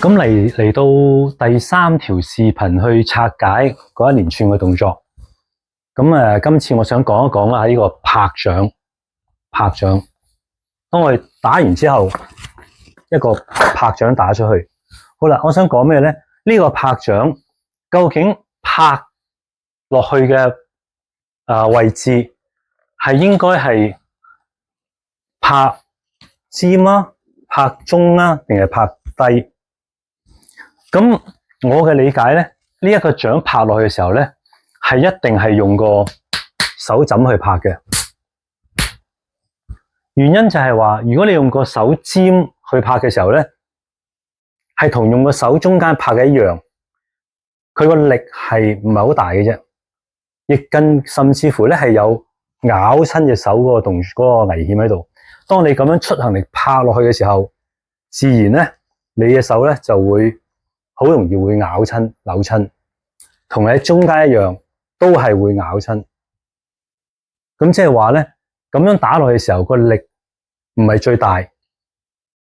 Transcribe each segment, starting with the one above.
咁嚟到第三條視頻去拆解嗰一連串嘅動作。咁今次我想講一講啦，呢個拍掌。當我哋打完之後，一個拍掌打出去。好啦，我想講咩咧？呢個拍掌究竟拍落去嘅位置係應該係拍尖啊、拍中啊，定係拍低？咁我嘅理解咧，呢一個掌拍落去嘅時候咧，係一定係用個手枕去拍嘅。原因就係話，如果你用個手尖去拍嘅時候咧，係同用個手中間拍嘅一樣，佢個力係唔係好大嘅啫，亦甚至乎咧係有咬親隻手嗰個危險喺度。當你咁樣出行力拍落去嘅時候，自然咧你嘅手咧就會好容易會咬親、扭親，同你喺中間一樣，都係會咬親。咁即係話咧，咁樣打落去嘅時候，個力唔係最大，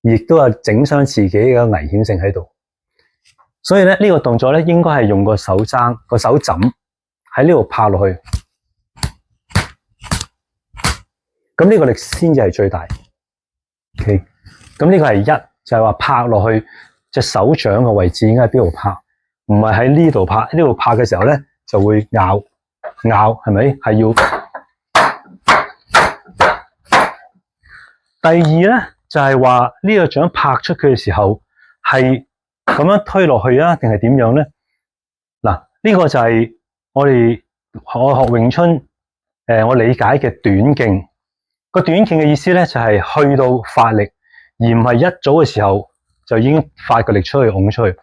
亦都有整傷自己嘅危險性喺度。所以咧，呢個動作咧，應該係用個手踭、個手枕喺呢度拍落去，咁呢個力先至係最大。OK，咁呢個係一，就係話拍落去隻手掌嘅位置應該喺邊度拍，唔係喺呢度拍。呢度拍嘅時候咧，就會咬，係咪？係要。第二咧，就係話呢個掌拍出去嘅時候係咁樣推落去啊，定係點樣咧？嗱，呢個就係我學詠春我理解嘅短勁。個短勁嘅意思咧，就係去到發力，而唔係一早嘅時候就已經發個力出去拱出去。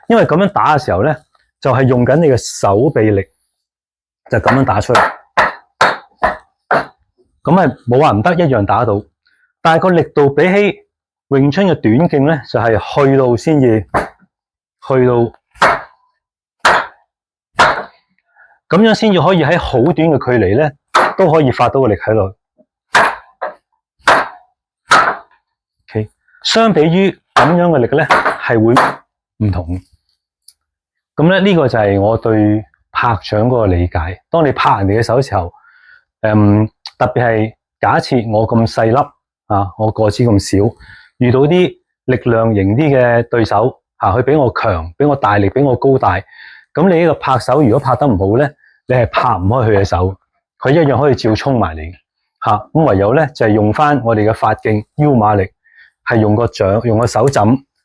因為咁樣打嘅時候咧，就係用緊你嘅手臂力，就咁樣打出去。咁係冇話唔得，一樣打到。但係個力度比起詠春嘅短勁咧，就係去到先至去到咁樣先至可以喺好短嘅距離咧，都可以發到個力喺度。OK， 相比於咁樣嘅力咧，係會唔同。咁咧呢個就係我對拍掌嗰個理解。當你拍人哋嘅手嘅時候，特別係假設我咁細粒。我個子咁少，遇到啲力量型啲嘅對手，佢比我強，比我大力，比我高大，咁你呢個拍手如果拍得唔好咧，你係拍唔開佢嘅手，佢一樣可以照衝埋你。咁唯有咧就係用翻我哋嘅發勁腰馬力，係用個掌，用個手枕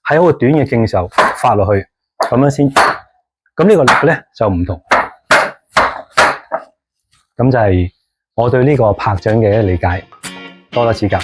喺好短嘅勁嘅時候發落去，咁樣先。咁呢個力咧就唔同。咁就係我對呢個拍掌嘅理解，多多指教。